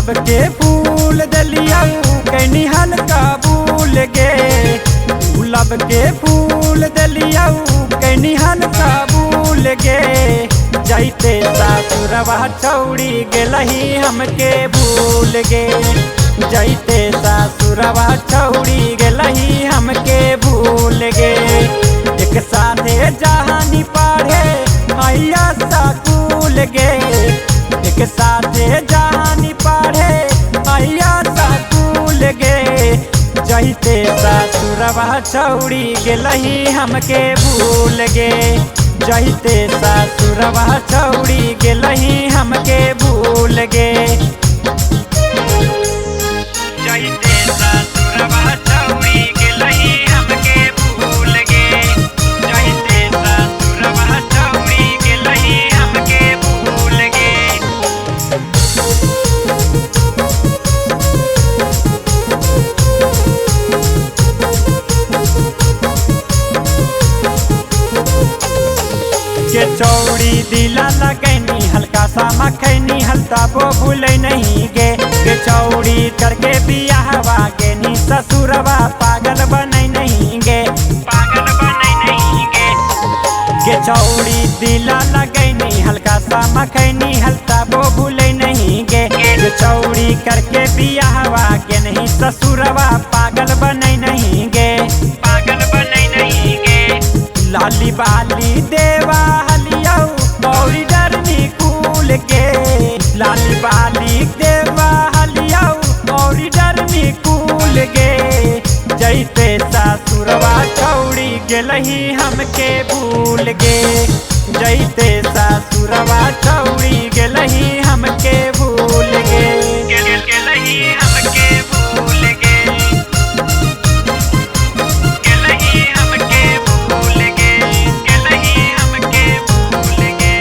गुलाब के फूल दलिया कैनी हल्का भूल गे। गुलाब के फूल दलिया कैनी हल्का भूल गे। जैते सासुरवा छौड़ी गेलही हमके भूल गे। जैते सासुरवा छौड़ी गेलही हमके भूल गे। एक साथे जहानी पढ़े हैया स्कूल गे। एक साथे जहानी पढ़े हैया स्कूल गे। जैते सासुरवा छौड़ी गेलही हमके भूल गे। जैते सासुरवा छौड़ी गेलही हमके भूल गे। जैते सासुरवा छौड़ी गेलही हमके भूल गे। जैते सासुरवा छौड़ी गेलही हमके भूल गे। के चौड़ी दिला लगैनी हल्का सा मखैनी हल्का वो भूले नहीं गे। के चौड़ी करके बियाहवा गेनी ससुरवा पागल बनै नहीं गे। पागल बनै नहीं गे। के चौड़ी दिला लगैनी हल्का सा मखैनी हल्का वो भूले नहीं गे। के चौड़ी करके बियाहवा गेनी ससुरवा पागल बनै नहीं गे। पागल बनै नहीं गे। लाली बाली देवा हलिया मौरी डरनी कूल गे। लाली बाली देवा हलिया मौरी डरनी कूल गे। जैते सासुरवा छौड़ी गेलही हमके भूल गे। जैते सासुरवा छौड़ी गेलही हमके भूल गे। गेलही हमके भूल गे। गेलही हमके भूल गे। गेलही हमके भूल गे।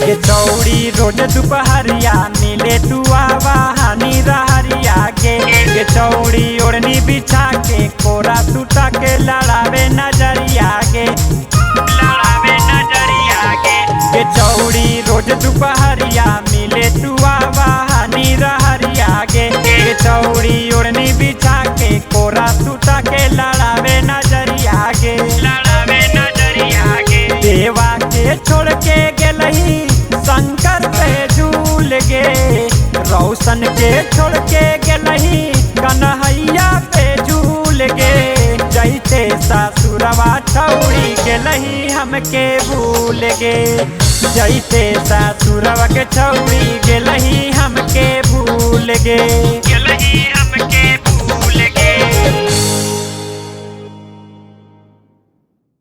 के चौड़ी रोज दोपहरिया मिले तू आवा हानि रहरिया गे। के चौड़ी ओढ़नी बिछा के कोरा टूटा के लड़ावे नजरिया गे। लड़ावे नजरिया गे। के चौड़ी रोज दोपहरिया मिले तू आवा हानि रहरिया गे। के चौड़ी ओढ़नी बिछा के कोरा टूटा के लड़ावे नजरिया गे। लड़ावे नजरिया गे। देवा के छोड़ के गेलही शंकर पे झूल गे। रोशन के छोड़ के गेलही कन्हैया पे झूल गे। जैते सासुरवा छौड़ी गेलही हमके भूल गे। जैते सासुरवा के छौड़ी गेलही हमके भूल गे।